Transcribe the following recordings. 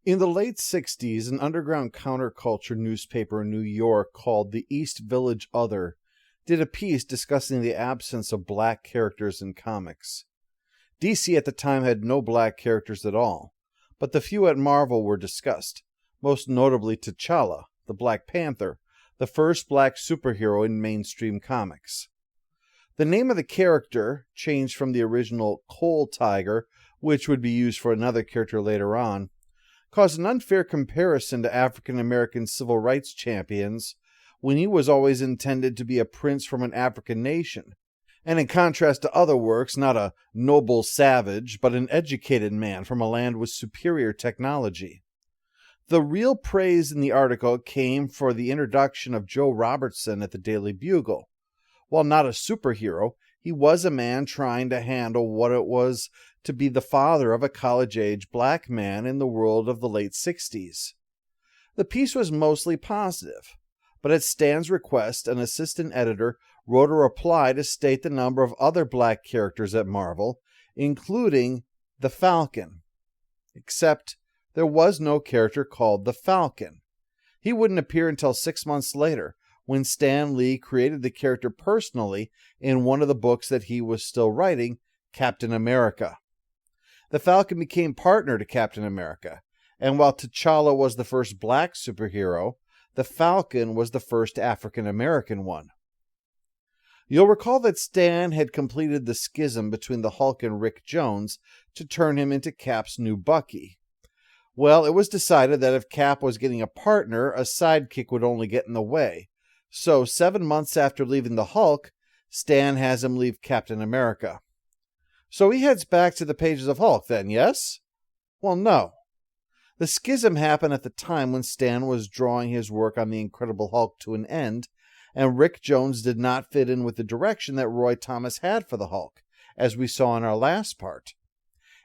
In the late 60s, an underground counterculture newspaper in New York called the East Village Other did a piece discussing the absence of black characters in comics. DC at the time had no black characters at all, but the few at Marvel were discussed, most notably T'Challa, the Black Panther, the first black superhero in mainstream comics. The name of the character, changed from the original Coal Tiger, which would be used for another character later on, caused an unfair comparison to African American civil rights champions when he was always intended to be a prince from an African nation, and in contrast to other works, not a noble savage, but an educated man from a land with superior technology. The real praise in the article came for the introduction of Joe Robertson at the Daily Bugle. While not a superhero, he was a man trying to handle what it was to be the father of a college-age black man in the world of the late 60s. The piece was mostly positive, but at Stan's request, an assistant editor wrote a reply to state the number of other black characters at Marvel, including the Falcon. Except there was no character called the Falcon. He wouldn't appear until 6 months later, when Stan Lee created the character personally in one of the books that he was still writing, Captain America. The Falcon became partner to Captain America, and while T'Challa was the first black superhero, the Falcon was the first African American one. You'll recall that Stan had completed the schism between the Hulk and Rick Jones to turn him into Cap's new Bucky. Well, it was decided that if Cap was getting a partner, a sidekick would only get in the way. So 7 months after leaving the Hulk, Stan has him leave Captain America. So he heads back to the pages of Hulk then, yes? Well, no. The schism happened at the time when Stan was drawing his work on the Incredible Hulk to an end, and Rick Jones did not fit in with the direction that Roy Thomas had for the Hulk, as we saw in our last part.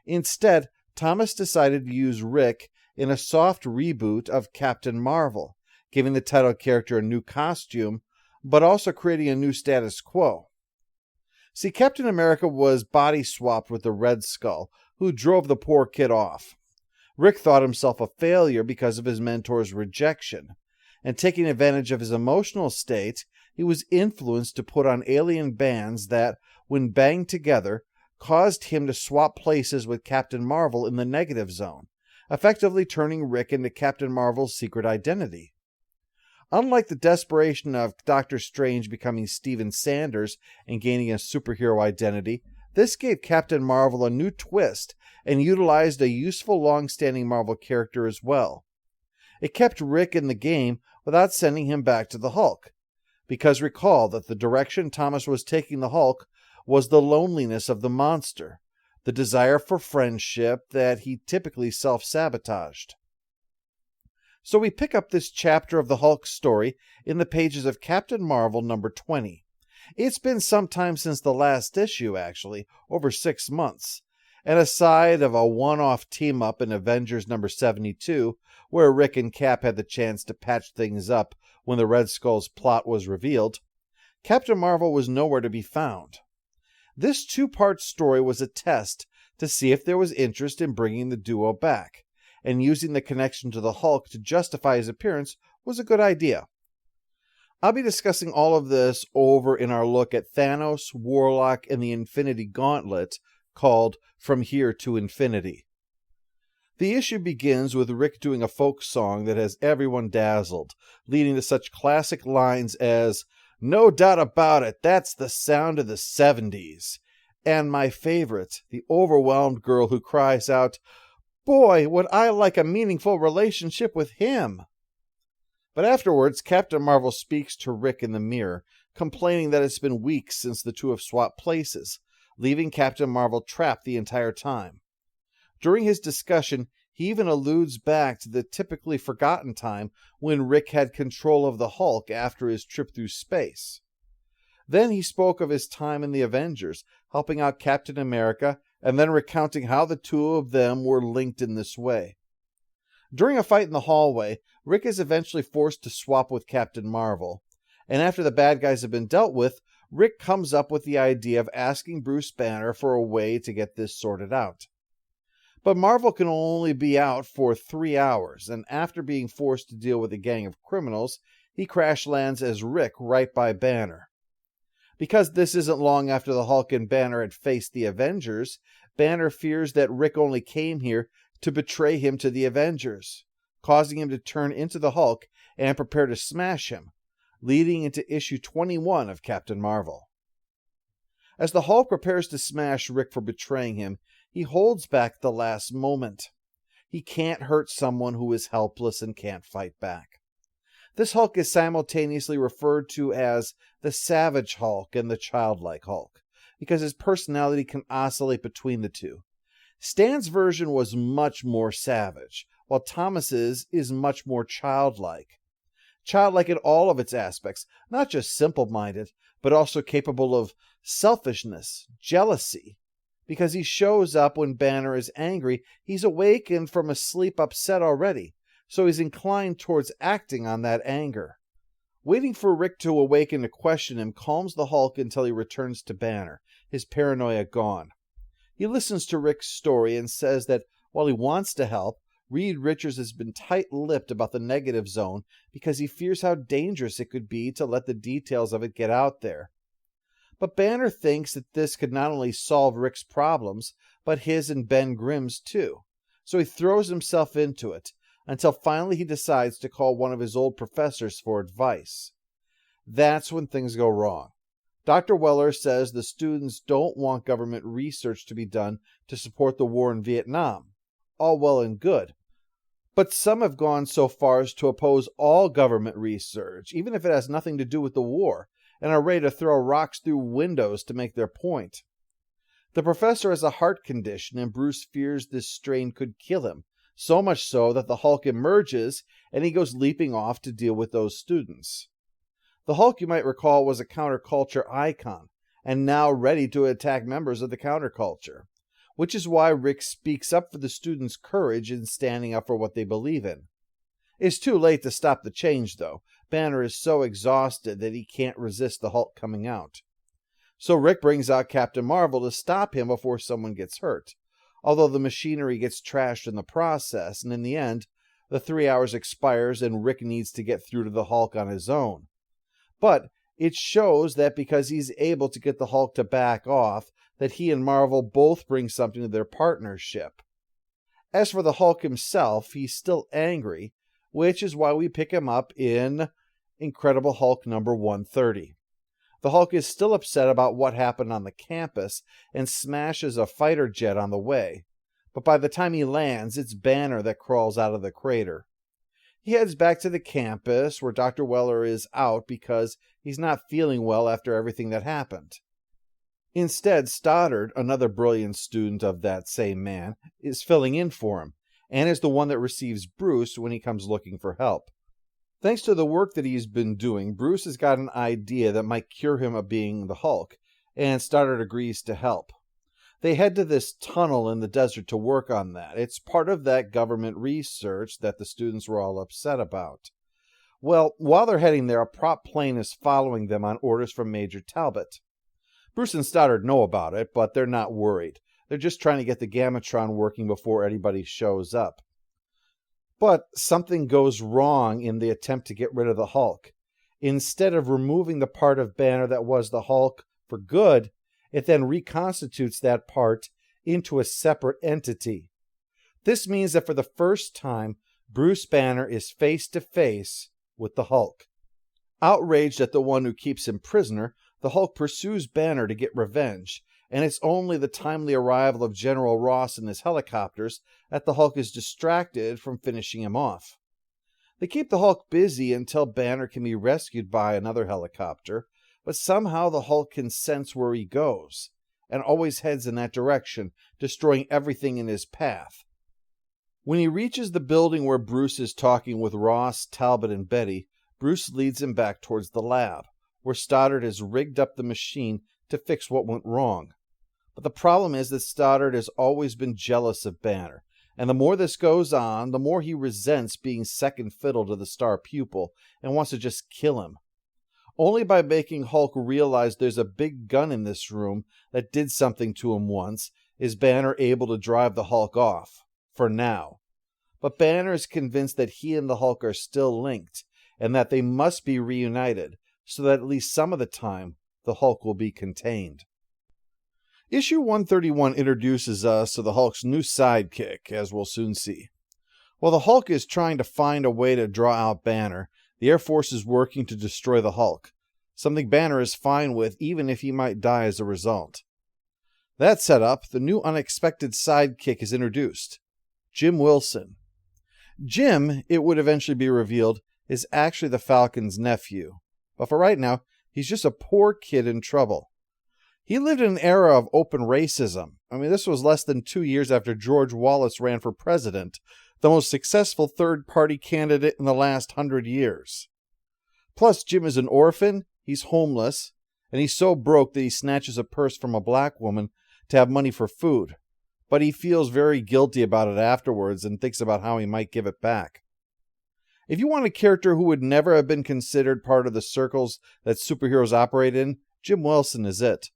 Instead, Thomas decided to use Rick in a soft reboot of Captain Marvel, giving the title character a new costume, but also creating a new status quo. See, Captain America was body-swapped with the Red Skull, who drove the poor kid off. Rick thought himself a failure because of his mentor's rejection, and taking advantage of his emotional state, he was influenced to put on alien bands that, when banged together, caused him to swap places with Captain Marvel in the negative zone, effectively turning Rick into Captain Marvel's secret identity. Unlike the desperation of Doctor Strange becoming Stephen Sanders and gaining a superhero identity, this gave Captain Marvel a new twist and utilized a useful long-standing Marvel character as well. It kept Rick in the game without sending him back to the Hulk, because recall that the direction Thomas was taking the Hulk was the loneliness of the monster, the desire for friendship that he typically self-sabotaged. So we pick up this chapter of the Hulk story in the pages of Captain Marvel number 20. It's been some time since the last issue, actually, over 6 months. And aside of a one-off team-up in Avengers number 72, where Rick and Cap had the chance to patch things up when the Red Skull's plot was revealed, Captain Marvel was nowhere to be found. This 2-part story was a test to see if there was interest in bringing the duo back, and using the connection to the Hulk to justify his appearance was a good idea. I'll be discussing all of this over in our look at Thanos, Warlock, and the Infinity Gauntlet, called From Here to Infinity. The issue begins with Rick doing a folk song that has everyone dazzled, leading to such classic lines as, "No doubt about it, that's the sound of the 70s. And my favorite, the overwhelmed girl who cries out, "Boy, would I like a meaningful relationship with him!" But afterwards, Captain Marvel speaks to Rick in the mirror, complaining that it's been weeks since the two have swapped places, leaving Captain Marvel trapped the entire time. During his discussion, he even alludes back to the typically forgotten time when Rick had control of the Hulk after his trip through space. Then he spoke of his time in the Avengers, helping out Captain America, and then recounting how the two of them were linked in this way. During a fight in the hallway, Rick is eventually forced to swap with Captain Marvel, and after the bad guys have been dealt with, Rick comes up with the idea of asking Bruce Banner for a way to get this sorted out. But Marvel can only be out for 3 hours, and after being forced to deal with a gang of criminals, he crash lands as Rick right by Banner. Because this isn't long after the Hulk and Banner had faced the Avengers, Banner fears that Rick only came here to betray him to the Avengers, causing him to turn into the Hulk and prepare to smash him, leading into issue 21 of Captain Marvel. As the Hulk prepares to smash Rick for betraying him, he holds back at the last moment. He can't hurt someone who is helpless and can't fight back. This Hulk is simultaneously referred to as the Savage Hulk and the Childlike Hulk, because his personality can oscillate between the two. Stan's version was much more savage, while Thomas's is much more childlike. Childlike in all of its aspects, not just simple-minded, but also capable of selfishness, jealousy. Because he shows up when Banner is angry, he's awakened from a sleep upset already, so he's inclined towards acting on that anger. Waiting for Rick to awaken to question him calms the Hulk until he returns to Banner, his paranoia gone. He listens to Rick's story and says that while he wants to help, Reed Richards has been tight-lipped about the negative zone because he fears how dangerous it could be to let the details of it get out there. But Banner thinks that this could not only solve Rick's problems, but his and Ben Grimm's too. So he throws himself into it, until finally he decides to call one of his old professors for advice. That's when things go wrong. Dr. Weller says the students don't want government research to be done to support the war in Vietnam. All well and good. But some have gone so far as to oppose all government research, even if it has nothing to do with the war, and are ready to throw rocks through windows to make their point. The professor has a heart condition, and Bruce fears this strain could kill him, so much so that the Hulk emerges and he goes leaping off to deal with those students. The Hulk, you might recall, was a counterculture icon, and now ready to attack members of the counterculture, which is why Rick speaks up for the students' courage in standing up for what they believe in. It's too late to stop the change, though. Banner is so exhausted that he can't resist the Hulk coming out. So Rick brings out Captain Marvel to stop him before someone gets hurt, although the machinery gets trashed in the process, and in the end, the 3 hours expires and Rick needs to get through to the Hulk on his own. But it shows that because he's able to get the Hulk to back off, that he and Marvel both bring something to their partnership. As for the Hulk himself, he's still angry, which is why we pick him up in Incredible Hulk number 130. The Hulk is still upset about what happened on the campus and smashes a fighter jet on the way, but by the time he lands, it's Banner that crawls out of the crater. He heads back to the campus where Dr. Weller is out because he's not feeling well after everything that happened. Instead, Stoddard, another brilliant student of that same man, is filling in for him, and is the one that receives Bruce when he comes looking for help. Thanks to the work that he's been doing, Bruce has got an idea that might cure him of being the Hulk, and Stoddard agrees to help. They head to this tunnel in the desert to work on that. It's part of that government research that the students were all upset about. Well, while they're heading there, a prop plane is following them on orders from Major Talbot. Bruce and Stoddard know about it, but they're not worried. They're just trying to get the Gamatron working before anybody shows up. But something goes wrong in the attempt to get rid of the Hulk. Instead of removing the part of Banner that was the Hulk for good, it then reconstitutes that part into a separate entity. This means that for the first time, Bruce Banner is face to face with the Hulk. Outraged at the one who keeps him prisoner, the Hulk pursues Banner to get revenge, and it's only the timely arrival of General Ross and his helicopters that the Hulk is distracted from finishing him off. They keep the Hulk busy until Banner can be rescued by another helicopter, but somehow the Hulk can sense where he goes, and always heads in that direction, destroying everything in his path. When he reaches the building where Bruce is talking with Ross, Talbot, and Betty, Bruce leads him back towards the lab, where Stoddard has rigged up the machine to fix what went wrong. But the problem is that Stoddard has always been jealous of Banner, and the more this goes on, the more he resents being second fiddle to the star pupil and wants to just kill him. Only by making Hulk realize there's a big gun in this room that did something to him once is Banner able to drive the Hulk off, for now. But Banner is convinced that he and the Hulk are still linked, and that they must be reunited, so that at least some of the time, the Hulk will be contained. Issue 131 introduces us to the Hulk's new sidekick, as we'll soon see. While the Hulk is trying to find a way to draw out Banner, the Air Force is working to destroy the Hulk, something Banner is fine with even if he might die as a result. That set up, the new unexpected sidekick is introduced, Jim Wilson. Jim, it would eventually be revealed, is actually the Falcon's nephew, but for right now, he's just a poor kid in trouble. He lived in an era of open racism. This was less than 2 years after George Wallace ran for president, the most successful third-party candidate in the last 100 years. Plus, Jim is an orphan, he's homeless, and he's so broke that he snatches a purse from a black woman to have money for food. But he feels very guilty about it afterwards and thinks about how he might give it back. If you want a character who would never have been considered part of the circles that superheroes operate in, Jim Wilson is it.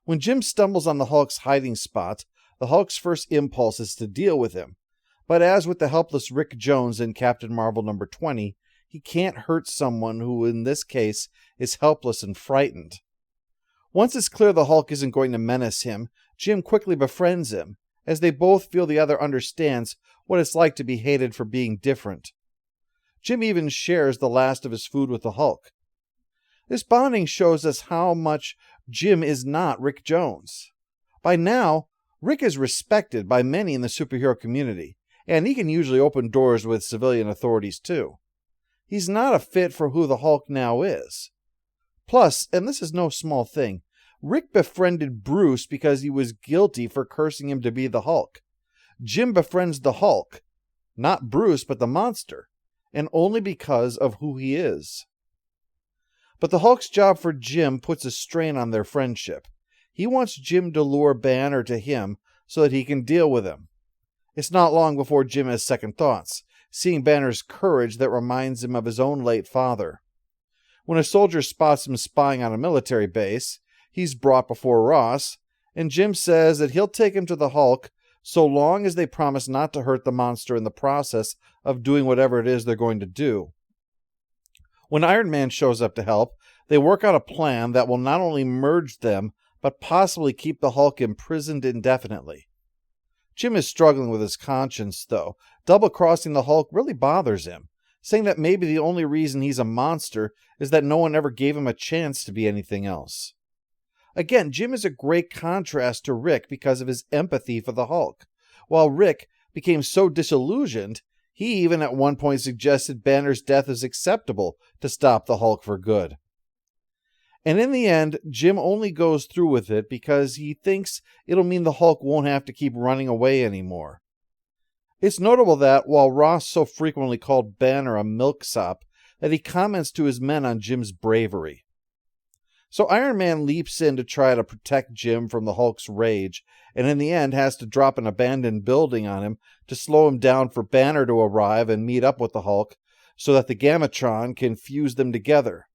When Jim stumbles on the Hulk's hiding spot, the Hulk's first impulse is to deal with him. But as with the helpless Rick Jones in Captain Marvel number 20, he can't hurt someone who, in this case, is helpless and frightened. Once it's clear the Hulk isn't going to menace him, Jim quickly befriends him, as they both feel the other understands what it's like to be hated for being different. Jim even shares the last of his food with the Hulk. This bonding shows us how much Jim is not Rick Jones. By now, Rick is respected by many in the superhero community, and he can usually open doors with civilian authorities too. He's not a fit for who the Hulk now is. Plus, and this is no small thing, Rick befriended Bruce because he was guilty for cursing him to be the Hulk. Jim befriends the Hulk, not Bruce but the monster, and only because of who he is. But the Hulk's job for Jim puts a strain on their friendship. He wants Jim to lure Banner to him so that he can deal with him. It's not long before Jim has second thoughts, seeing Banner's courage that reminds him of his own late father. When a soldier spots him spying on a military base, he's brought before Ross, and Jim says that he'll take him to the Hulk so long as they promise not to hurt the monster in the process of doing whatever it is they're going to do. When Iron Man shows up to help, they work out a plan that will not only merge them, but possibly keep the Hulk imprisoned indefinitely. Jim is struggling with his conscience, though. Double-crossing the Hulk really bothers him, saying that maybe the only reason he's a monster is that no one ever gave him a chance to be anything else. Again, Jim is a great contrast to Rick because of his empathy for the Hulk. While Rick became so disillusioned, he even at one point suggested Banner's death is acceptable to stop the Hulk for good. And in the end, Jim only goes through with it because he thinks it'll mean the Hulk won't have to keep running away anymore. It's notable that, while Ross so frequently called Banner a milksop, that he comments to his men on Jim's bravery. So Iron Man leaps in to try to protect Jim from the Hulk's rage, and in the end has to drop an abandoned building on him to slow him down for Banner to arrive and meet up with the Hulk, so that the Gamatron can fuse them together.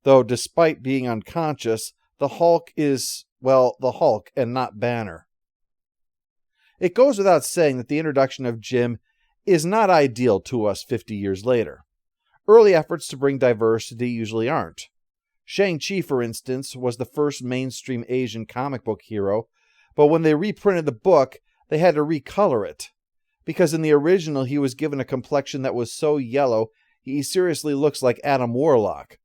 Though despite being unconscious, the Hulk is, well, the Hulk and not Banner. It goes without saying that the introduction of Jim is not ideal to us 50 years later. Early efforts to bring diversity usually aren't. Shang-Chi, for instance, was the first mainstream Asian comic book hero, but when they reprinted the book, they had to recolor it. Because in the original, he was given a complexion that was so yellow, he seriously looks like Adam Warlock.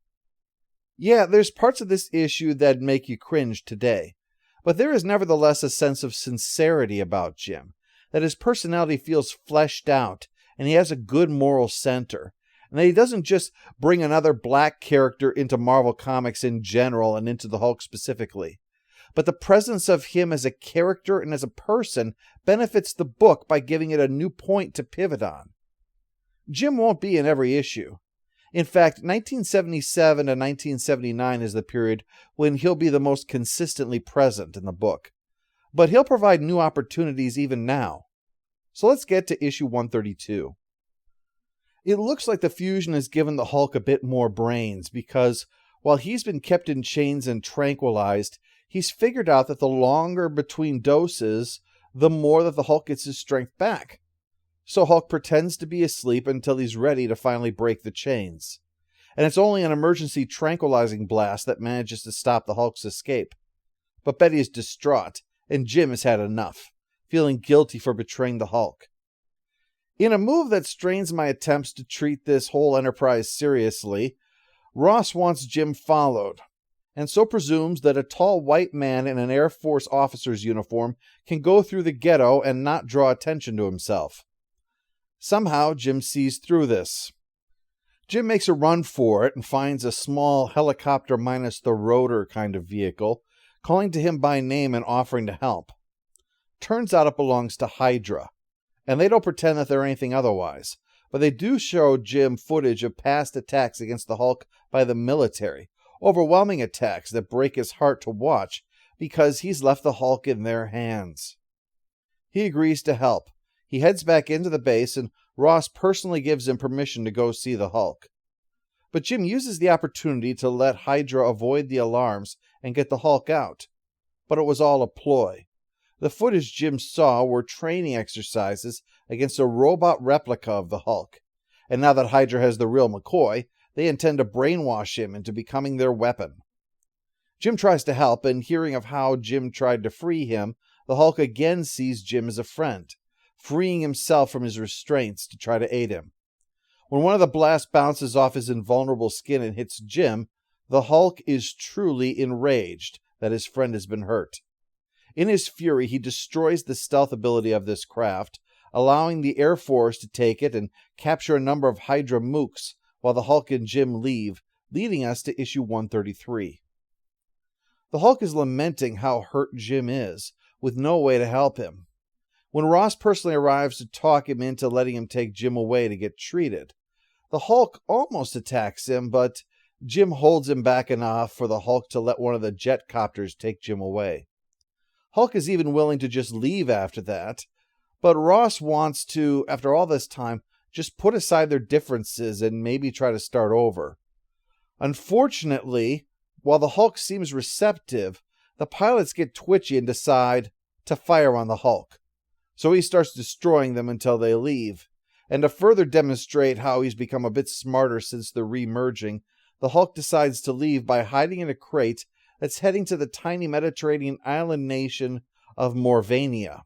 Yeah, there's parts of this issue that make you cringe today, but there is nevertheless a sense of sincerity about Jim, that his personality feels fleshed out, and he has a good moral center, and that he doesn't just bring another black character into Marvel Comics in general and into the Hulk specifically, but the presence of him as a character and as a person benefits the book by giving it a new point to pivot on. Jim won't be in every issue. In fact, 1977 to 1979 is the period when he'll be the most consistently present in the book. But he'll provide new opportunities even now. So let's get to issue 132. It looks like the fusion has given the Hulk a bit more brains because, while he's been kept in chains and tranquilized, He's figured out that the longer between doses, the more that the Hulk gets his strength back. So Hulk pretends to be asleep until he's ready to finally break the chains. And it's only an emergency tranquilizing blast that manages to stop the Hulk's escape. But Betty is distraught, and Jim has had enough, feeling guilty for betraying the Hulk. In a move that strains my attempts to treat this whole enterprise seriously, Ross wants Jim followed, and so presumes that a tall white man in an Air Force officer's uniform can go through the ghetto and not draw attention to himself. Somehow, Jim sees through this. Jim makes a run for it and finds a small helicopter minus the rotor kind of vehicle, calling to him by name and offering to help. Turns out it belongs to Hydra, and they don't pretend that they're anything otherwise, but they do show Jim footage of past attacks against the Hulk by the military, overwhelming attacks that break his heart to watch because he's left the Hulk in their hands. He agrees to help. He heads back into the base, and Ross personally gives him permission to go see the Hulk. But Jim uses the opportunity to let Hydra avoid the alarms and get the Hulk out. But it was all a ploy. The footage Jim saw were training exercises against a robot replica of the Hulk. And now that Hydra has the real McCoy, they intend to brainwash him into becoming their weapon. Jim tries to help, and hearing of how Jim tried to free him, the Hulk again sees Jim as a friend, freeing himself from his restraints to try to aid him. When one of the blasts bounces off his invulnerable skin and hits Jim, the Hulk is truly enraged that his friend has been hurt. In his fury, he destroys the stealth ability of this craft, allowing the Air Force to take it and capture a number of Hydra mooks while the Hulk and Jim leave, leading us to issue 133. The Hulk is lamenting how hurt Jim is, with no way to help him. When Ross personally arrives to talk him into letting him take Jim away to get treated, the Hulk almost attacks him, but Jim holds him back enough for the Hulk to let one of the jet copters take Jim away. Hulk is even willing to just leave after that, but Ross wants to, after all this time, just put aside their differences and maybe try to start over. Unfortunately, while the Hulk seems receptive, the pilots get twitchy and decide to fire on the Hulk. So he starts destroying them until they leave. And to further demonstrate how he's become a bit smarter since the re-merging, the Hulk decides to leave by hiding in a crate that's heading to the tiny Mediterranean island nation of Morvania.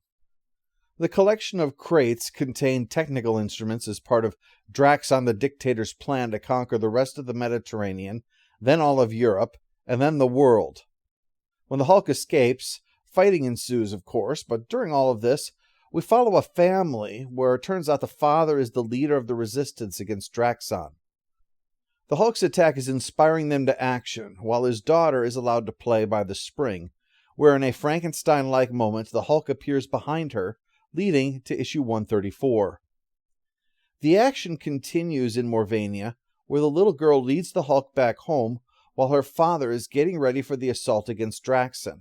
The collection of crates contain technical instruments as part of Draxon the Dictator's plan to conquer the rest of the Mediterranean, then all of Europe, and then the world. When the Hulk escapes, fighting ensues, of course, but during all of this, we follow a family where it turns out the father is the leader of the resistance against Draxon. The Hulk's attack is inspiring them to action, while his daughter is allowed to play by the spring, where in a Frankenstein-like moment the Hulk appears behind her, leading to issue 134. The action continues in Morvania, where the little girl leads the Hulk back home while her father is getting ready for the assault against Draxon.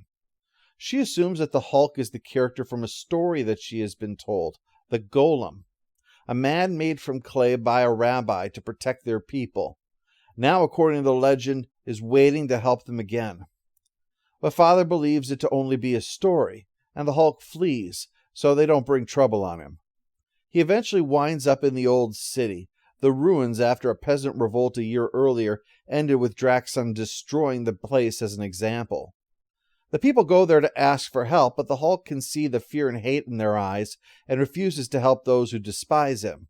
She assumes that the Hulk is the character from a story that she has been told, the Golem, a man made from clay by a rabbi to protect their people. Now, according to the legend, is waiting to help them again. But father believes it to only be a story, and the Hulk flees, so they don't bring trouble on him. He eventually winds up in the old city, the ruins after a peasant revolt a year earlier ended with Draxon destroying the place as an example. The people go there to ask for help, but the Hulk can see the fear and hate in their eyes and refuses to help those who despise him.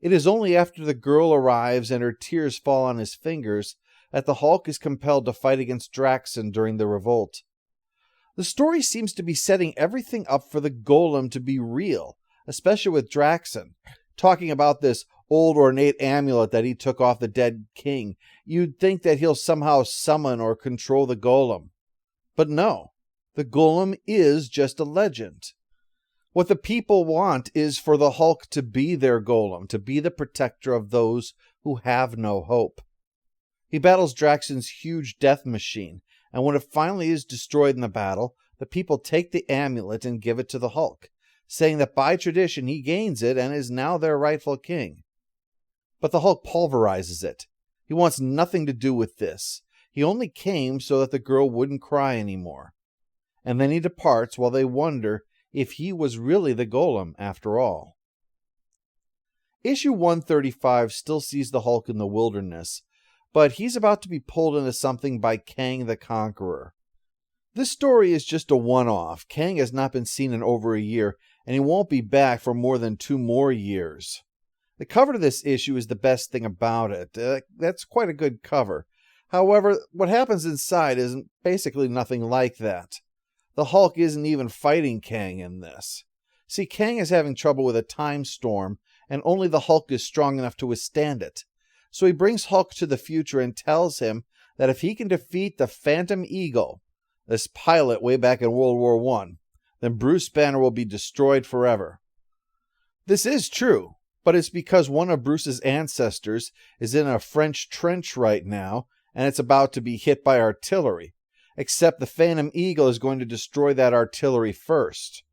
It is only after the girl arrives and her tears fall on his fingers that the Hulk is compelled to fight against Draxon during the revolt. The story seems to be setting everything up for the Golem to be real, especially with Draxon, talking about this old ornate amulet that he took off the dead king. You'd think that he'll somehow summon or control the Golem. But no, the Golem is just a legend. What the people want is for the Hulk to be their Golem, to be the protector of those who have no hope. He battles Draxon's huge death machine, and when it finally is destroyed in the battle, the people take the amulet and give it to the Hulk, saying that by tradition he gains it and is now their rightful king. But the Hulk pulverizes it. He wants nothing to do with this. He only came so that the girl wouldn't cry anymore. And then he departs while they wonder if he was really the Golem after all. Issue 135 still sees the Hulk in the wilderness, but he's about to be pulled into something by Kang the Conqueror. This story is just a one-off. Kang has not been seen in over a year, and he won't be back for more than 2 more years. The cover to this issue is the best thing about it. That's quite a good cover. However, what happens inside isn't basically nothing like that. The Hulk isn't even fighting Kang in this. See, Kang is having trouble with a time storm, and only the Hulk is strong enough to withstand it. So he brings Hulk to the future and tells him that if he can defeat the Phantom Eagle, this pilot way back in World War I, then Bruce Banner will be destroyed forever. This is true, but it's because one of Bruce's ancestors is in a French trench right now, and it's about to be hit by artillery, except the Phantom Eagle is going to destroy that artillery first.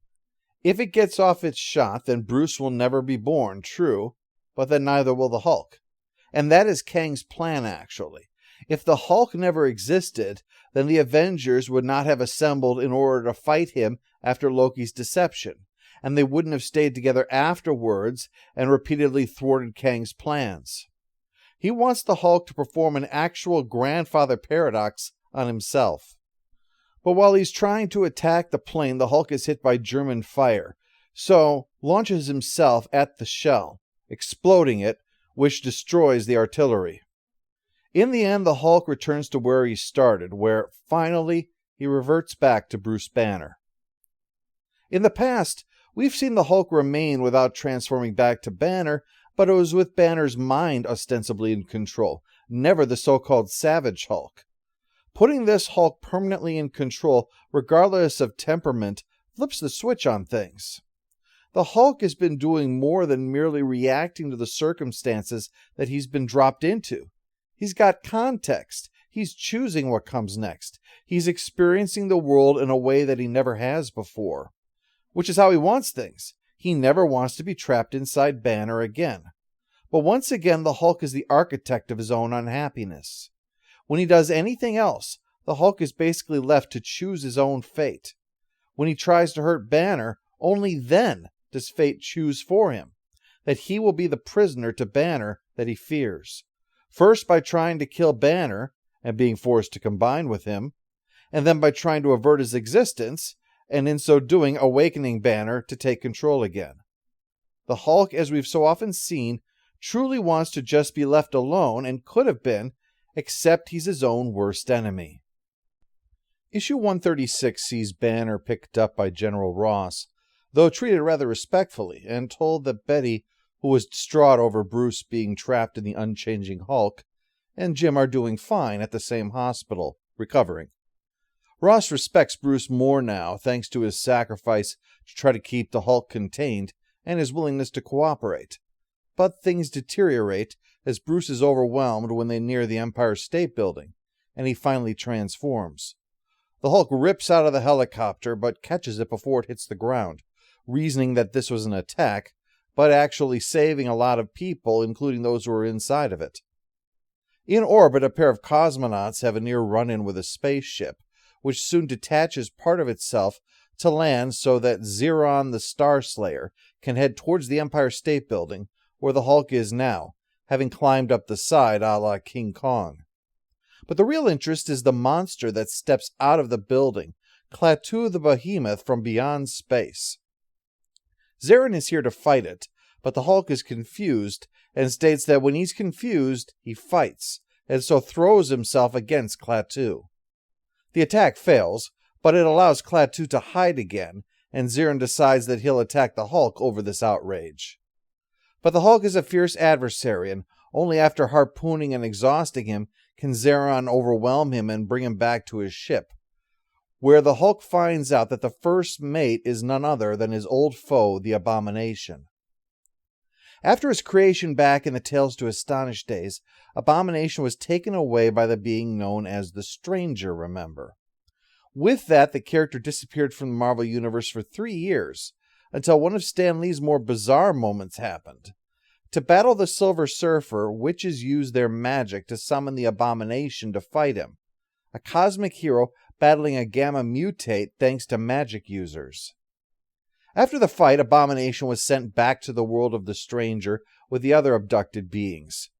If it gets off its shot, then Bruce will never be born, true, but then neither will the Hulk. And that is Kang's plan, actually. If the Hulk never existed, then the Avengers would not have assembled in order to fight him after Loki's deception, and they wouldn't have stayed together afterwards and repeatedly thwarted Kang's plans. He wants the Hulk to perform an actual grandfather paradox on himself. But while he's trying to attack the plane, the Hulk is hit by German fire, so launches himself at the shell, exploding it, which destroys the artillery. In the end, the Hulk returns to where he started, where, finally, he reverts back to Bruce Banner. In the past, we've seen the Hulk remain without transforming back to Banner, but it was with Banner's mind ostensibly in control, never the so-called Savage Hulk. Putting this Hulk permanently in control, regardless of temperament, flips the switch on things. The Hulk has been doing more than merely reacting to the circumstances that he's been dropped into. He's got context. He's choosing what comes next. He's experiencing the world in a way that he never has before, which is how he wants things. He never wants to be trapped inside Banner again. But once again, the Hulk is the architect of his own unhappiness. When he does anything else, the Hulk is basically left to choose his own fate. When he tries to hurt Banner, only then does fate choose for him, that he will be the prisoner to Banner that he fears. First by trying to kill Banner and being forced to combine with him, and then by trying to avert his existence, and in so doing awakening Banner to take control again. The Hulk, as we've so often seen, truly wants to just be left alone, and could have been, except he's his own worst enemy. Issue 136 sees Banner picked up by General Ross, though treated rather respectfully, and told that Betty, who was distraught over Bruce being trapped in the unchanging Hulk, and Jim are doing fine at the same hospital, recovering. Ross respects Bruce more now, thanks to his sacrifice to try to keep the Hulk contained, and his willingness to cooperate. But things deteriorate as Bruce is overwhelmed when they near the Empire State Building, and he finally transforms. The Hulk rips out of the helicopter, but catches it before it hits the ground, reasoning that this was an attack, but actually saving a lot of people, including those who were inside of it. In orbit, a pair of cosmonauts have a near run-in with a spaceship, which soon detaches part of itself to land so that Xeron the Star Slayer can head towards the Empire State Building, where the Hulk is now, having climbed up the side a la King Kong. But the real interest is the monster that steps out of the building, Klaatu the Behemoth from beyond space. Zarin is here to fight it, but the Hulk is confused and states that when he's confused, he fights, and so throws himself against Klaatu. The attack fails, but it allows Klaatu to hide again, and Zarin decides that he'll attack the Hulk over this outrage. But the Hulk is a fierce adversary, and only after harpooning and exhausting him can Zarin overwhelm him and bring him back to his ship, where the Hulk finds out that the first mate is none other than his old foe, the Abomination. After his creation back in the Tales to Astonish days, Abomination was taken away by the being known as the Stranger, remember. With that, the character disappeared from the Marvel Universe for 3 years, until one of Stan Lee's more bizarre moments happened. To battle the Silver Surfer, witches used their magic to summon the Abomination to fight him, a cosmic hero battling a gamma mutate thanks to magic users. After the fight, Abomination was sent back to the world of the Stranger with the other abducted beings,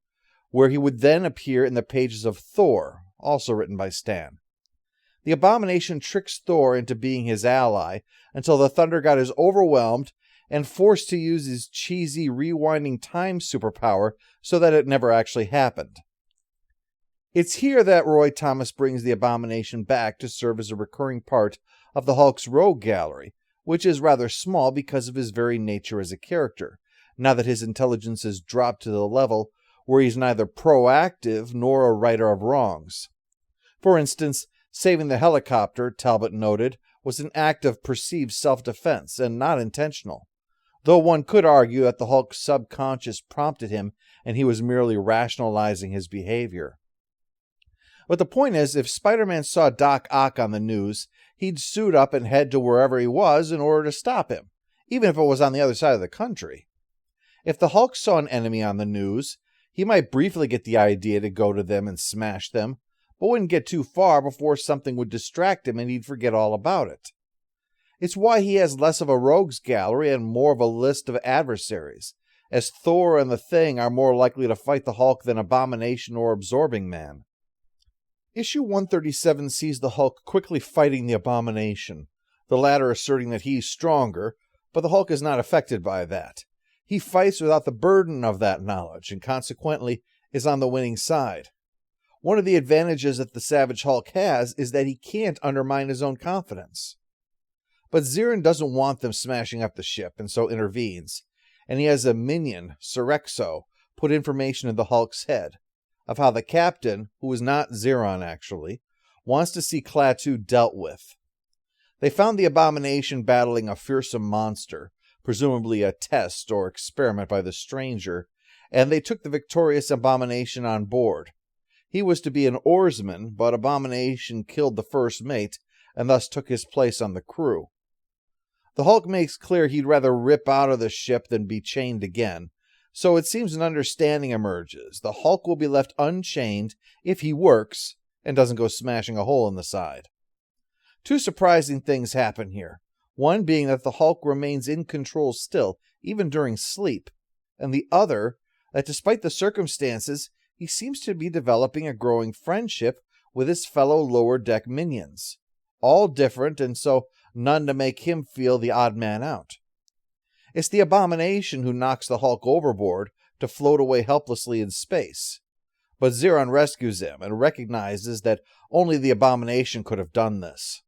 where he would then appear in the pages of Thor, also written by Stan. The Abomination tricks Thor into being his ally until the Thunder God is overwhelmed and forced to use his cheesy rewinding time superpower so that it never actually happened. It's here that Roy Thomas brings the Abomination back to serve as a recurring part of the Hulk's rogue gallery, which is rather small because of his very nature as a character, now that his intelligence has dropped to the level where he's neither proactive nor a righter of wrongs. For instance, saving the helicopter, Talbot noted, was an act of perceived self-defense and not intentional, though one could argue that the Hulk's subconscious prompted him and he was merely rationalizing his behavior. But the point is, if Spider-Man saw Doc Ock on the news, he'd suit up and head to wherever he was in order to stop him, even if it was on the other side of the country. If the Hulk saw an enemy on the news, he might briefly get the idea to go to them and smash them, but wouldn't get too far before something would distract him and he'd forget all about it. It's why he has less of a rogues gallery and more of a list of adversaries, as Thor and the Thing are more likely to fight the Hulk than Abomination or Absorbing Man. Issue 137 sees the Hulk quickly fighting the Abomination, the latter asserting that he's stronger, but the Hulk is not affected by that. He fights without the burden of that knowledge, and consequently is on the winning side. One of the advantages that the Savage Hulk has is that he can't undermine his own confidence. But Zirin doesn't want them smashing up the ship, and so intervenes, and he has a minion, Sirexo, put information in the Hulk's head of how the captain, who is not Ziron actually, wants to see Klaatu dealt with. They found the Abomination battling a fearsome monster, presumably a test or experiment by the Stranger, and they took the victorious Abomination on board. He was to be an oarsman, but Abomination killed the first mate, and thus took his place on the crew. The Hulk makes clear he'd rather rip out of the ship than be chained again, so it seems an understanding emerges. The Hulk will be left unchained if he works and doesn't go smashing a hole in the side. Two surprising things happen here. One being that the Hulk remains in control still, even during sleep, and the other, that despite the circumstances, he seems to be developing a growing friendship with his fellow lower deck minions. All different, and so none to make him feel the odd man out. It's the Abomination who knocks the Hulk overboard to float away helplessly in space. But Ziron rescues him and recognizes that only the Abomination could have done this.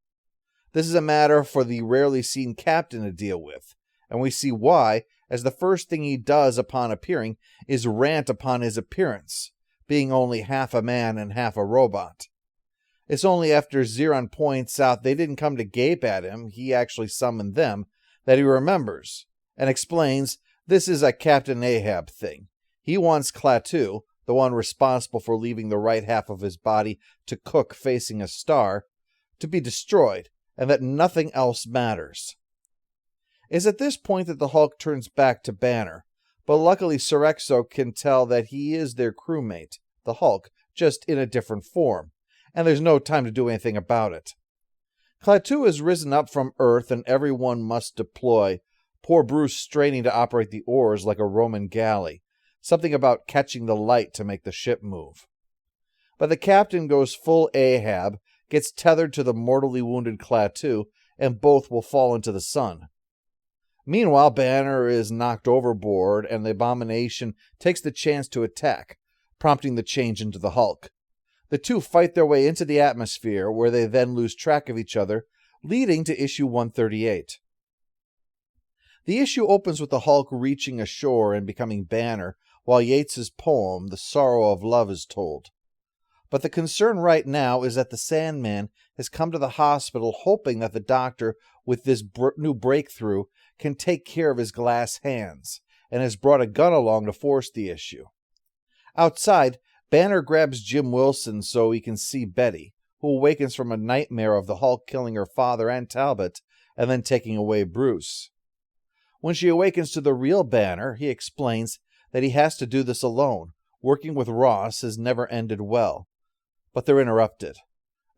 This is a matter for the rarely seen captain to deal with, and we see why, as the first thing he does upon appearing is rant upon his appearance, being only half a man and half a robot. It's only after Ziron points out they didn't come to gape at him, he actually summoned them, that he remembers, and explains this is a Captain Ahab thing. He wants Klaatu, the one responsible for leaving the right half of his body to cook facing a star, to be destroyed, and that nothing else matters. It's at this point that the Hulk turns back to Banner, but luckily Sirexo can tell that he is their crewmate, the Hulk, just in a different form, and there's no time to do anything about it. Klaatu has risen up from Earth and everyone must deploy, poor Bruce straining to operate the oars like a Roman galley, something about catching the light to make the ship move. But the captain goes full Ahab, gets tethered to the mortally wounded Klaatu, and both will fall into the sun. Meanwhile, Banner is knocked overboard, and the Abomination takes the chance to attack, prompting the change into the Hulk. The two fight their way into the atmosphere, where they then lose track of each other, leading to issue 138. The issue opens with the Hulk reaching ashore and becoming Banner, while Yeats's poem, The Sorrow of Love, is told. But the concern right now is that the Sandman has come to the hospital hoping that the doctor, with this new breakthrough, can take care of his glass hands, and has brought a gun along to force the issue. Outside, Banner grabs Jim Wilson so he can see Betty, who awakens from a nightmare of the Hulk killing her father and Talbot, and then taking away Bruce. When she awakens to the real Banner, he explains that he has to do this alone. Working with Ross has never ended well. But they're interrupted.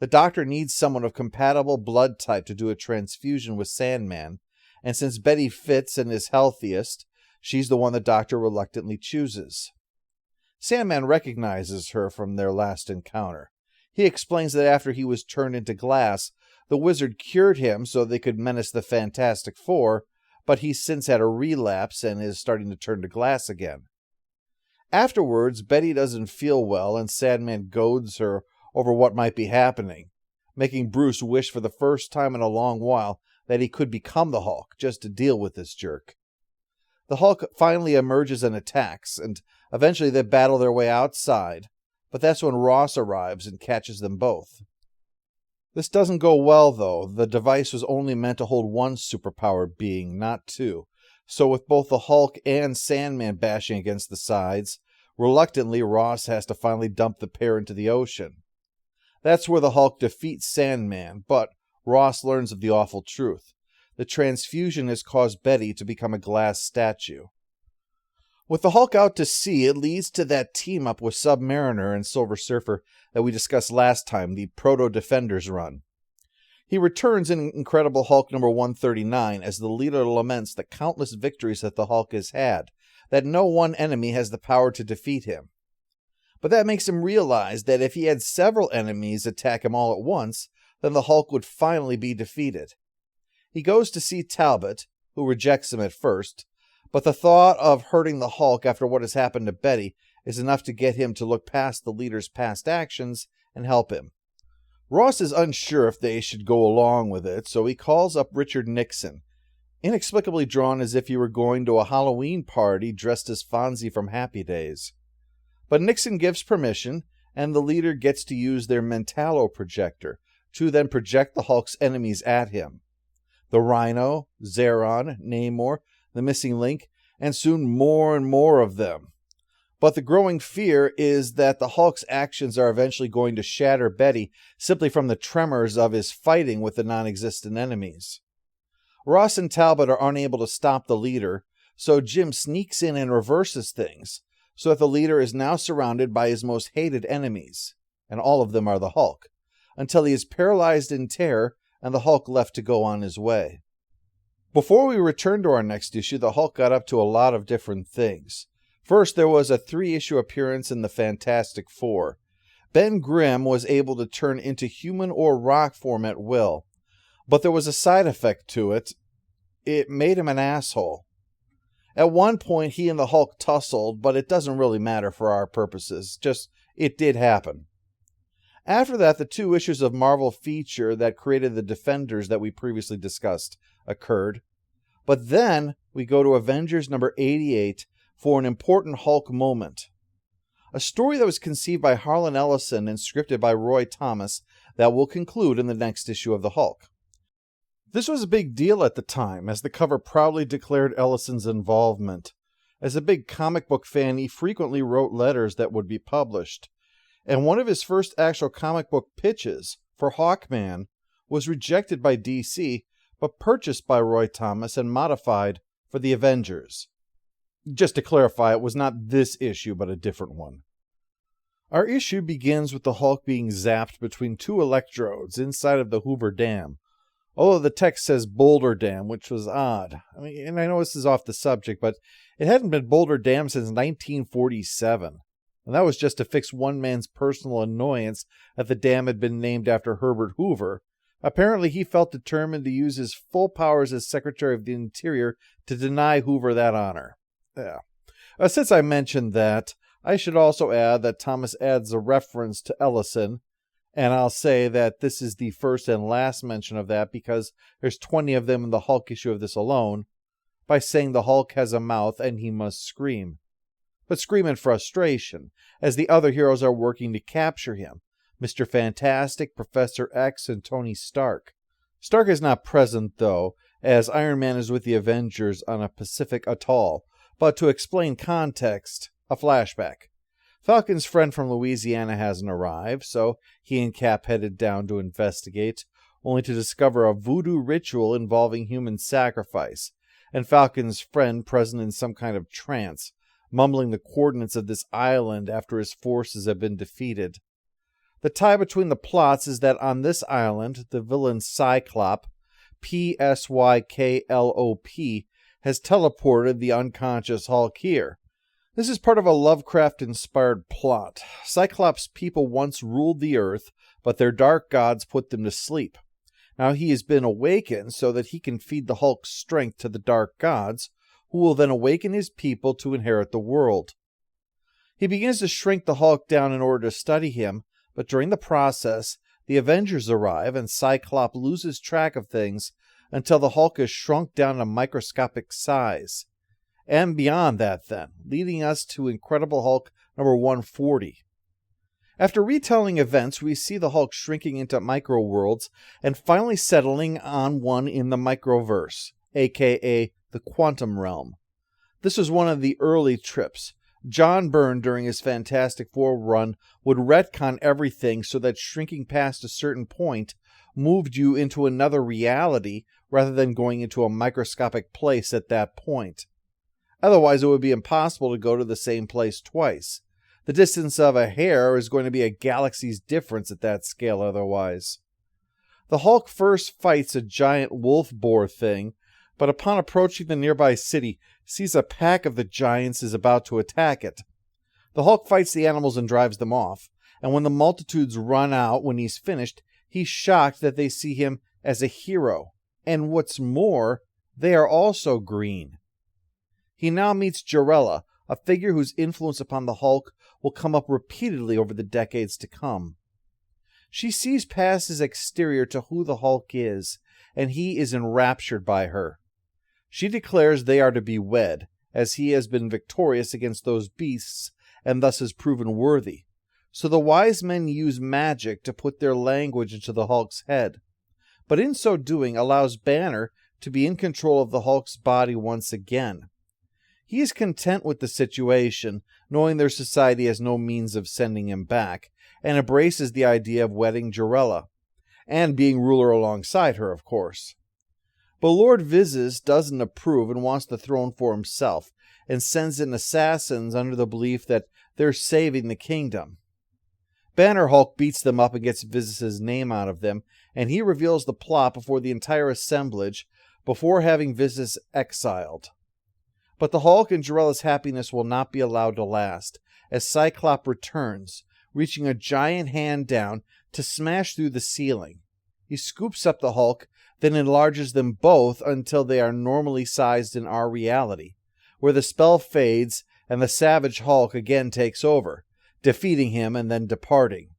The doctor needs someone of compatible blood type to do a transfusion with Sandman, and since Betty fits and is healthiest, she's the one the doctor reluctantly chooses. Sandman recognizes her from their last encounter. He explains that after he was turned into glass, the wizard cured him so they could menace the Fantastic Four, but he's since had a relapse and is starting to turn to glass again. Afterwards, Betty doesn't feel well and Sandman goads her over what might be happening, making Bruce wish for the first time in a long while that he could become the Hulk just to deal with this jerk. The Hulk finally emerges and attacks, and eventually they battle their way outside, but that's when Ross arrives and catches them both. This doesn't go well, though. The device was only meant to hold one superpowered being, not two, so with both the Hulk and Sandman bashing against the sides, reluctantly Ross has to finally dump the pair into the ocean. That's where the Hulk defeats Sandman, but Ross learns of the awful truth. The transfusion has caused Betty to become a glass statue. With the Hulk out to sea, it leads to that team-up with Submariner and Silver Surfer that we discussed last time, the Proto-Defenders run. He returns in Incredible Hulk number 139 as the leader laments the countless victories that the Hulk has had, that no one enemy has the power to defeat him. But that makes him realize that if he had several enemies attack him all at once, then the Hulk would finally be defeated. He goes to see Talbot, who rejects him at first, but the thought of hurting the Hulk after what has happened to Betty is enough to get him to look past the leader's past actions and help him. Ross is unsure if they should go along with it, so he calls up Richard Nixon, inexplicably drawn as if he were going to a Halloween party dressed as Fonzie from Happy Days. But Nixon gives permission, and the leader gets to use their Mentalo projector to then project the Hulk's enemies at him. The Rhino, Zeron, Namor, the Missing Link, and soon more and more of them. But the growing fear is that the Hulk's actions are eventually going to shatter Betty simply from the tremors of his fighting with the non-existent enemies. Ross and Talbot are unable to stop the leader, so Jim sneaks in and reverses things, so that the leader is now surrounded by his most hated enemies, and all of them are the Hulk, until he is paralyzed in terror and the Hulk left to go on his way. Before we return to our next issue, the Hulk got up to a lot of different things. First, there was a 3-issue appearance in the Fantastic Four. Ben Grimm was able to turn into human or rock form at will, but there was a side effect to it. It made him an asshole. At one point, he and the Hulk tussled, but it doesn't really matter for our purposes. Just, it did happen. After that, the 2 issues of Marvel feature that created the Defenders that we previously discussed occurred. But then, we go to Avengers number 88 for an important Hulk moment. A story that was conceived by Harlan Ellison and scripted by Roy Thomas that will conclude in the next issue of the Hulk. This was a big deal at the time, as the cover proudly declared Ellison's involvement. As a big comic book fan, he frequently wrote letters that would be published. And one of his first actual comic book pitches, for Hawkman, was rejected by DC, but purchased by Roy Thomas and modified for the Avengers. Just to clarify, it was not this issue, but a different one. Our issue begins with the Hulk being zapped between 2 electrodes inside of the Hoover Dam. Although the text says Boulder Dam, which was odd. And I know this is off the subject, but it hadn't been Boulder Dam since 1947. And that was just to fix one man's personal annoyance that the dam had been named after Herbert Hoover. Apparently, he felt determined to use his full powers as Secretary of the Interior to deny Hoover that honor. Yeah. Since I mentioned that, I should also add that Thomas adds a reference to Ellison, and I'll say that this is the first and last mention of that because there's 20 of them in the Hulk issue of this alone, by saying the Hulk has a mouth and he must scream. But scream in frustration, as the other heroes are working to capture him. Mr. Fantastic, Professor X, and Tony Stark. Stark is not present, though, as Iron Man is with the Avengers on a Pacific atoll. But to explain context, a flashback. Falcon's friend from Louisiana hasn't arrived, so he and Cap headed down to investigate, only to discover a voodoo ritual involving human sacrifice, and Falcon's friend present in some kind of trance, mumbling the coordinates of this island after his forces have been defeated. The tie between the plots is that on this island, the villain Cyclop, Psyklop, has teleported the unconscious Hulk here. This is part of a Lovecraft-inspired plot. Cyclops' people once ruled the Earth, but their dark gods put them to sleep. Now he has been awakened so that he can feed the Hulk's strength to the dark gods, who will then awaken his people to inherit the world. He begins to shrink the Hulk down in order to study him, but during the process, the Avengers arrive and Cyclop loses track of things until the Hulk is shrunk down to microscopic size. And beyond that then, leading us to Incredible Hulk number 140. After retelling events, we see the Hulk shrinking into micro-worlds and finally settling on one in the microverse, aka the quantum realm. This was one of the early trips. John Byrne, during his Fantastic Four run, would retcon everything so that shrinking past a certain point moved you into another reality rather than going into a microscopic place at that point. Otherwise, it would be impossible to go to the same place twice. The distance of a hair is going to be a galaxy's difference at that scale otherwise. The Hulk first fights a giant wolf boar thing, but upon approaching the nearby city, sees a pack of the giants is about to attack it. The Hulk fights the animals and drives them off, and when the multitudes run out when he's finished, he's shocked that they see him as a hero. And what's more, they are also green. He now meets Jarella, a figure whose influence upon the Hulk will come up repeatedly over the decades to come. She sees past his exterior to who the Hulk is, and he is enraptured by her. She declares they are to be wed, as he has been victorious against those beasts, and thus is proven worthy. So the wise men use magic to put their language into the Hulk's head, but in so doing allows Banner to be in control of the Hulk's body once again. He is content with the situation, knowing their society has no means of sending him back, and embraces the idea of wedding Jarella, and being ruler alongside her, of course. But Lord Vizes doesn't approve and wants the throne for himself, and sends in assassins under the belief that they're saving the kingdom. Banner Hulk beats them up and gets Vizes' name out of them, and he reveals the plot before the entire assemblage before having Vizes exiled. But the Hulk and Jarella's happiness will not be allowed to last, as Cyclop returns, reaching a giant hand down to smash through the ceiling. He scoops up the Hulk, then enlarges them both until they are normally sized in our reality, where the spell fades and the Savage Hulk again takes over, defeating him and then departing.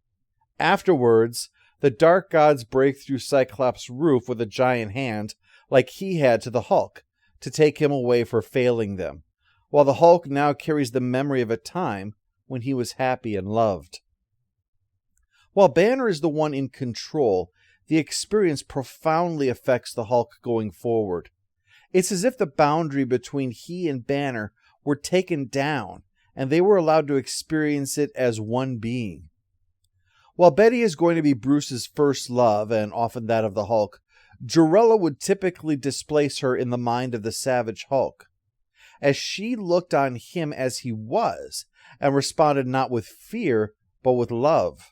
Afterwards, the Dark Gods break through Cyclops' roof with a giant hand, like he had to the Hulk, to take him away for failing them, while the Hulk now carries the memory of a time when he was happy and loved. While Banner is the one in control, the experience profoundly affects the Hulk going forward. It's as if the boundary between he and Banner were taken down, and they were allowed to experience it as one being. While Betty is going to be Bruce's first love, and often that of the Hulk, Jarella would typically displace her in the mind of the Savage Hulk, as she looked on him as he was, and responded not with fear, but with love.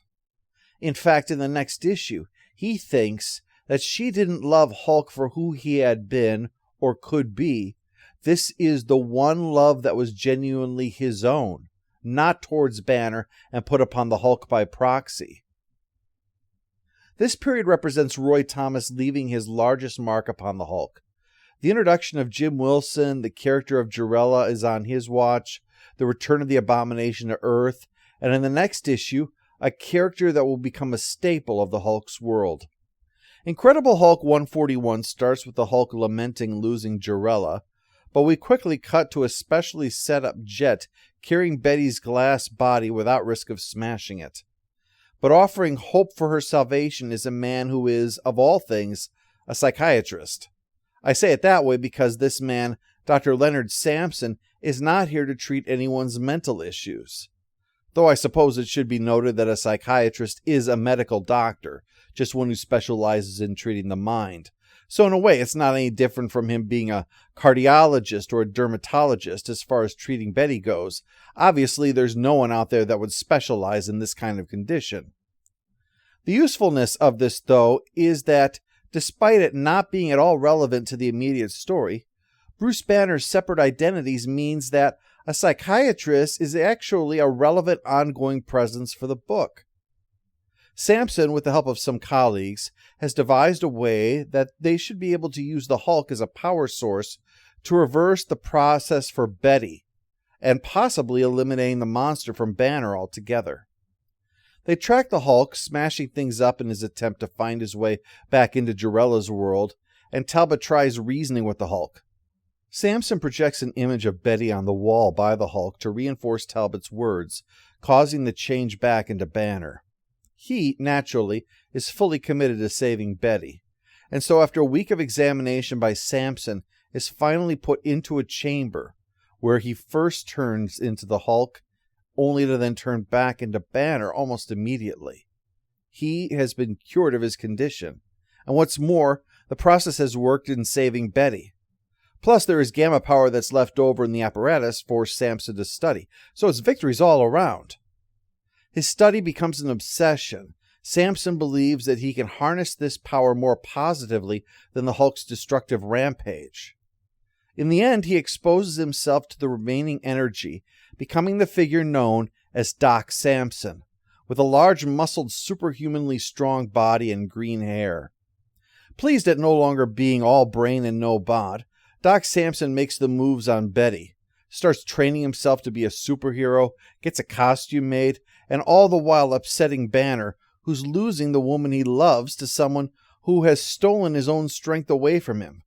In fact, in the next issue, he thinks that she didn't love Hulk for who he had been, or could be. This is the one love that was genuinely his own, not towards Banner and put upon the Hulk by proxy. This period represents Roy Thomas leaving his largest mark upon the Hulk. The introduction of Jim Wilson, the character of Jarella, is on his watch, the return of the Abomination to Earth, and in the next issue, a character that will become a staple of the Hulk's world. Incredible Hulk 141 starts with the Hulk lamenting losing Jarella, but we quickly cut to a specially set up jet carrying Betty's glass body without risk of smashing it. But offering hope for her salvation is a man who is, of all things, a psychiatrist. I say it that way because this man, Dr. Leonard Sampson, is not here to treat anyone's mental issues. Though I suppose it should be noted that a psychiatrist is a medical doctor, just one who specializes in treating the mind. So in a way, it's not any different from him being a cardiologist or a dermatologist as far as treating Betty goes. Obviously, there's no one out there that would specialize in this kind of condition. The usefulness of this, though, is that, despite it not being at all relevant to the immediate story, Bruce Banner's separate identities means that a psychiatrist is actually a relevant ongoing presence for the book. Samson, with the help of some colleagues, has devised a way that they should be able to use the Hulk as a power source to reverse the process for Betty, and possibly eliminating the monster from Banner altogether. They track the Hulk, smashing things up in his attempt to find his way back into Jarella's world, and Talbot tries reasoning with the Hulk. Samson projects an image of Betty on the wall by the Hulk to reinforce Talbot's words, causing the change back into Banner. He, naturally, is fully committed to saving Betty, and so after a week of examination by Samson, is finally put into a chamber, where he first turns into the Hulk, only to then turn back into Banner almost immediately. He has been cured of his condition, and what's more, the process has worked in saving Betty. Plus, there is gamma power that's left over in the apparatus for Samson to study, so it's victories all around. His study becomes an obsession. Samson believes that he can harness this power more positively than the Hulk's destructive rampage. In the end, he exposes himself to the remaining energy, becoming the figure known as Doc Samson, with a large, muscled, superhumanly strong body and green hair. Pleased at no longer being all brain and no bod, Doc Samson makes the moves on Betty, starts training himself to be a superhero, gets a costume made, and all the while upsetting Banner, who's losing the woman he loves to someone who has stolen his own strength away from him.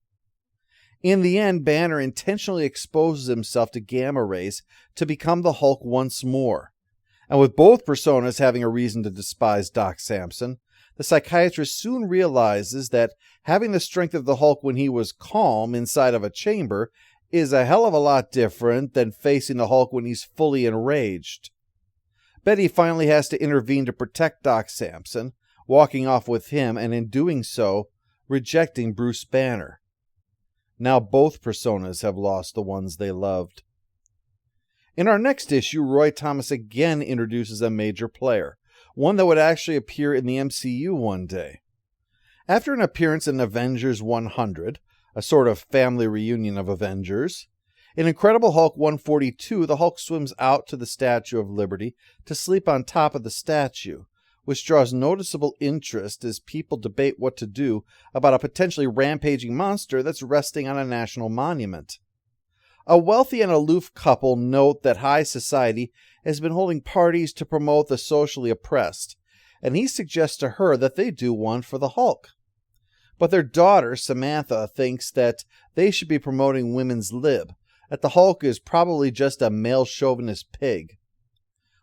In the end, Banner intentionally exposes himself to gamma rays to become the Hulk once more. And with both personas having a reason to despise Doc Samson, the psychiatrist soon realizes that having the strength of the Hulk when he was calm inside of a chamber is a hell of a lot different than facing the Hulk when he's fully enraged. Betty finally has to intervene to protect Doc Samson, walking off with him and in doing so, rejecting Bruce Banner. Now both personas have lost the ones they loved. In our next issue, Roy Thomas again introduces a major player, one that would actually appear in the MCU one day. After an appearance in Avengers 100, a sort of family reunion of Avengers, in Incredible Hulk 142, the Hulk swims out to the Statue of Liberty to sleep on top of the statue, which draws noticeable interest as people debate what to do about a potentially rampaging monster that's resting on a national monument. A wealthy and aloof couple note that high society has been holding parties to promote the socially oppressed, and he suggests to her that they do one for the Hulk. But their daughter, Samantha, thinks that they should be promoting women's lib, that the Hulk is probably just a male chauvinist pig.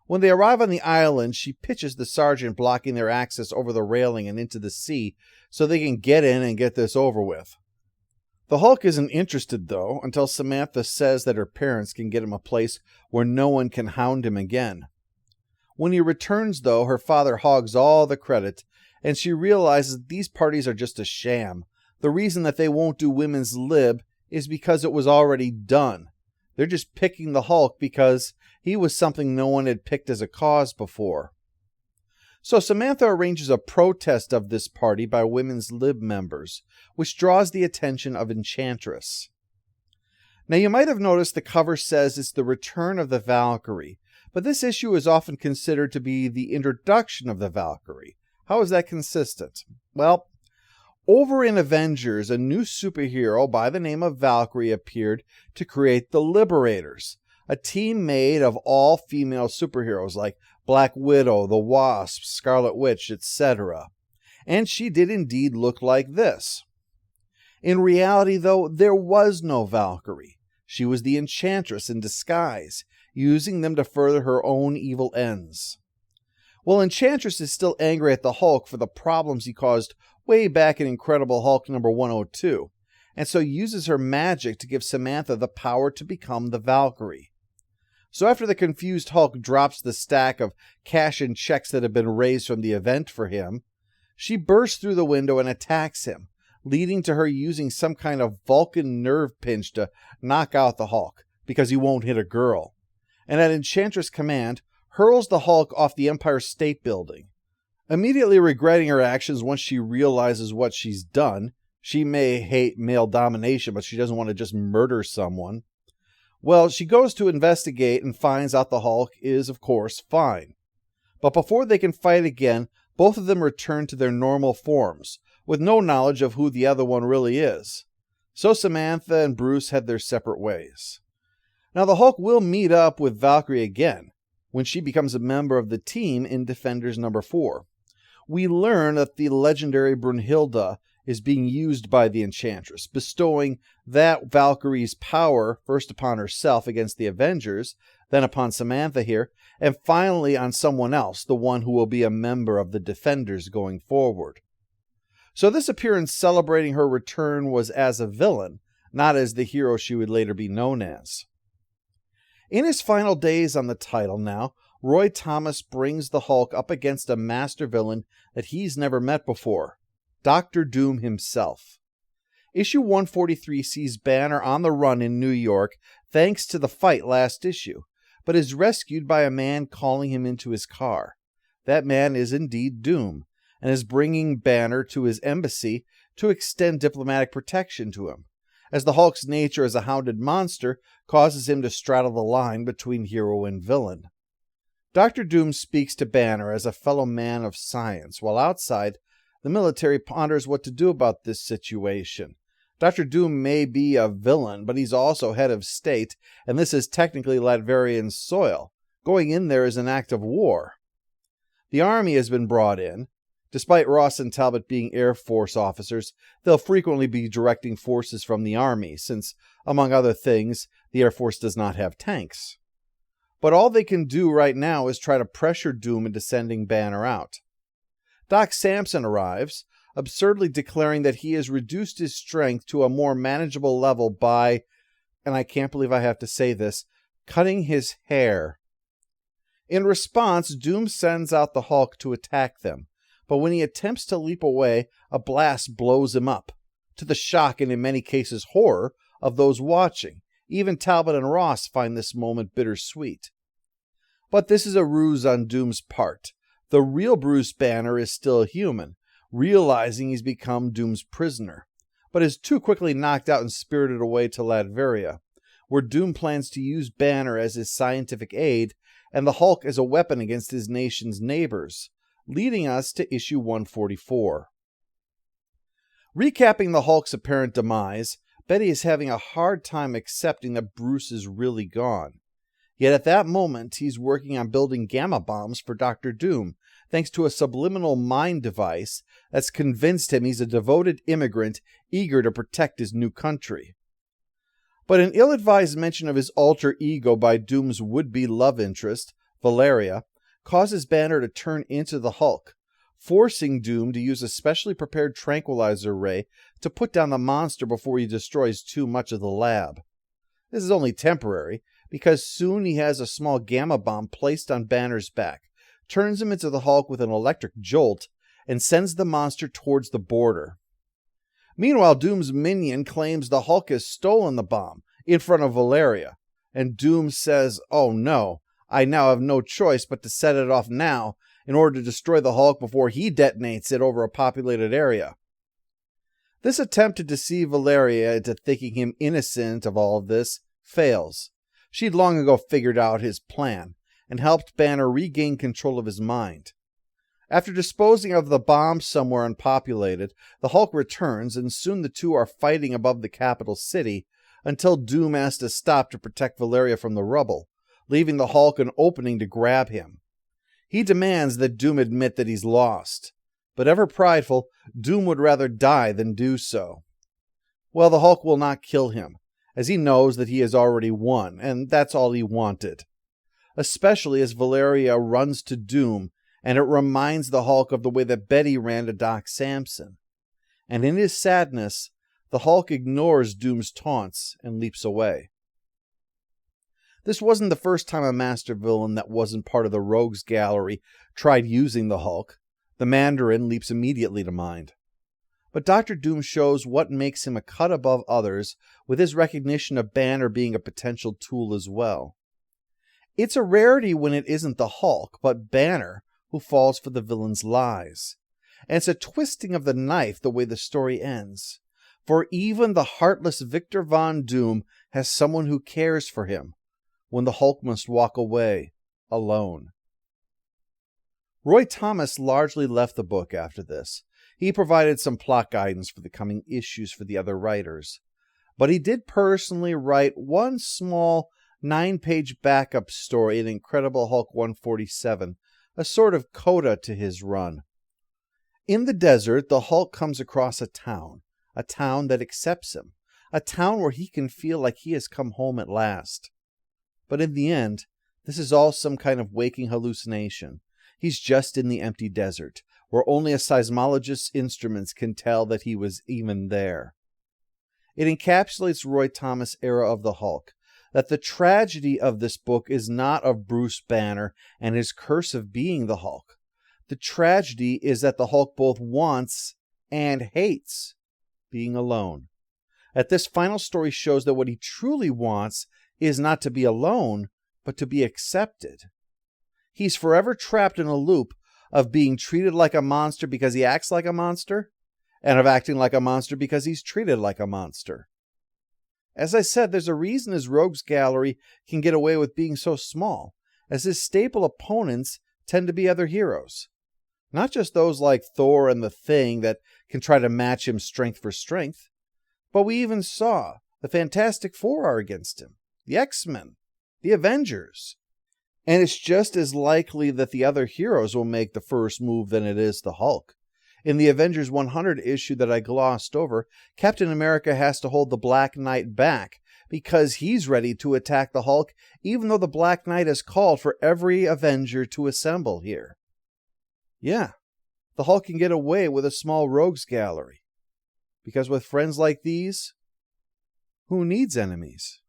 When they arrive on the island, she pitches the sergeant blocking their access over the railing and into the sea so they can get in and get this over with. The Hulk isn't interested, though, until Samantha says that her parents can get him a place where no one can hound him again. When he returns, though, her father hogs all the credit, and she realizes that these parties are just a sham. The reason that they won't do women's lib is because it was already done. They're just picking the Hulk because he was something no one had picked as a cause before. So Samantha arranges a protest of this party by women's lib members, which draws the attention of Enchantress. Now you might have noticed the cover says it's the return of the Valkyrie, but this issue is often considered to be the introduction of the Valkyrie. How is that consistent? Well, over in Avengers, a new superhero by the name of Valkyrie appeared to create the Liberators, a team made of all female superheroes like Black Widow, the Wasp, Scarlet Witch, etc. And she did indeed look like this. In reality, though, there was no Valkyrie. She was the Enchantress in disguise, using them to further her own evil ends. Well, Enchantress is still angry at the Hulk for the problems he caused way back in Incredible Hulk number 102, and so uses her magic to give Samantha the power to become the Valkyrie. So after the confused Hulk drops the stack of cash and checks that have been raised from the event for him, she bursts through the window and attacks him, leading to her using some kind of Vulcan nerve pinch to knock out the Hulk, because he won't hit a girl, and at Enchantress' command, hurls the Hulk off the Empire State Building. Immediately regretting her actions once she realizes what she's done, she may hate male domination, but she doesn't want to just murder someone. Well, she goes to investigate and finds out the Hulk is, of course, fine. But before they can fight again, both of them return to their normal forms, with no knowledge of who the other one really is. So Samantha and Bruce head their separate ways. Now the Hulk will meet up with Valkyrie again, when she becomes a member of the team in Defenders number 4. We learn that the legendary Brunhilde is being used by the Enchantress, bestowing that Valkyrie's power first upon herself against the Avengers, then upon Samantha here, and finally on someone else, the one who will be a member of the Defenders going forward. So this appearance celebrating her return was as a villain, not as the hero she would later be known as. In his final days on the title now, Roy Thomas brings the Hulk up against a master villain that he's never met before, Dr. Doom himself. Issue 143 sees Banner on the run in New York thanks to the fight last issue, but is rescued by a man calling him into his car. That man is indeed Doom, and is bringing Banner to his embassy to extend diplomatic protection to him, as the Hulk's nature as a hounded monster causes him to straddle the line between hero and villain. Dr. Doom speaks to Banner as a fellow man of science, while outside, the military ponders what to do about this situation. Dr. Doom may be a villain, but he's also head of state, and this is technically Latverian soil. Going in there is an act of war. The army has been brought in. Despite Ross and Talbot being Air Force officers, they'll frequently be directing forces from the army, since, among other things, the Air Force does not have tanks. But all they can do right now is try to pressure Doom into sending Banner out. Doc Samson arrives, absurdly declaring that he has reduced his strength to a more manageable level by, and I can't believe I have to say this, cutting his hair. In response, Doom sends out the Hulk to attack them, but when he attempts to leap away, a blast blows him up, to the shock and in many cases horror of those watching. Even Talbot and Ross find this moment bittersweet. But this is a ruse on Doom's part. The real Bruce Banner is still human, realizing he's become Doom's prisoner, but is too quickly knocked out and spirited away to Latveria, where Doom plans to use Banner as his scientific aid and the Hulk as a weapon against his nation's neighbors, leading us to issue 144. Recapping the Hulk's apparent demise, Betty is having a hard time accepting that Bruce is really gone. Yet at that moment, he's working on building gamma bombs for Dr. Doom, thanks to a subliminal mind device that's convinced him he's a devoted immigrant eager to protect his new country. But an ill-advised mention of his alter ego by Doom's would-be love interest, Valeria, causes Banner to turn into the Hulk, forcing Doom to use a specially prepared tranquilizer ray to put down the monster before he destroys too much of the lab. This is only temporary, because soon he has a small gamma bomb placed on Banner's back, turns him into the Hulk with an electric jolt, and sends the monster towards the border. Meanwhile, Doom's minion claims the Hulk has stolen the bomb in front of Valeria, and Doom says, "Oh no, I now have no choice but to set it off now in order to destroy the Hulk before he detonates it over a populated area." This attempt to deceive Valeria into thinking him innocent of all of this fails. She'd long ago figured out his plan and helped Banner regain control of his mind. After disposing of the bomb somewhere unpopulated, the Hulk returns, and soon the two are fighting above the capital city until Doom has to stop to protect Valeria from the rubble, leaving the Hulk an opening to grab him. He demands that Doom admit that he's lost, but ever prideful, Doom would rather die than do so. Well, the Hulk will not kill him, as he knows that he has already won, and that's all he wanted. Especially as Valeria runs to Doom, and it reminds the Hulk of the way that Betty ran to Doc Samson. And in his sadness, the Hulk ignores Doom's taunts and leaps away. This wasn't the first time a master villain that wasn't part of the Rogues Gallery tried using the Hulk. The Mandarin leaps immediately to mind. But Dr. Doom shows what makes him a cut above others with his recognition of Banner being a potential tool as well. It's a rarity when it isn't the Hulk, but Banner, who falls for the villain's lies. And it's a twisting of the knife the way the story ends. For even the heartless Victor Von Doom has someone who cares for him when the Hulk must walk away alone. Roy Thomas largely left the book after this. He provided some plot guidance for the coming issues for the other writers. But he did personally write one small 9-page backup story in Incredible Hulk 147, a sort of coda to his run. In the desert, the Hulk comes across a town that accepts him, a town where he can feel like he has come home at last. But in the end, this is all some kind of waking hallucination. He's just in the empty desert, where only a seismologist's instruments can tell that he was even there. It encapsulates Roy Thomas' era of the Hulk, that the tragedy of this book is not of Bruce Banner and his curse of being the Hulk. The tragedy is that the Hulk both wants and hates being alone. That this final story shows that what he truly wants is not to be alone, but to be accepted. He's forever trapped in a loop of being treated like a monster because he acts like a monster, and of acting like a monster because he's treated like a monster. As I said, there's a reason his rogues gallery can get away with being so small, as his staple opponents tend to be other heroes. Not just those like Thor and the Thing that can try to match him strength for strength, but we even saw the Fantastic Four are against him, the X-Men, the Avengers. And it's just as likely that the other heroes will make the first move than it is the Hulk. In the Avengers 100 issue that I glossed over, Captain America has to hold the Black Knight back because he's ready to attack the Hulk, even though the Black Knight has called for every Avenger to assemble here. Yeah, the Hulk can get away with a small rogues gallery, because with friends like these, who needs enemies?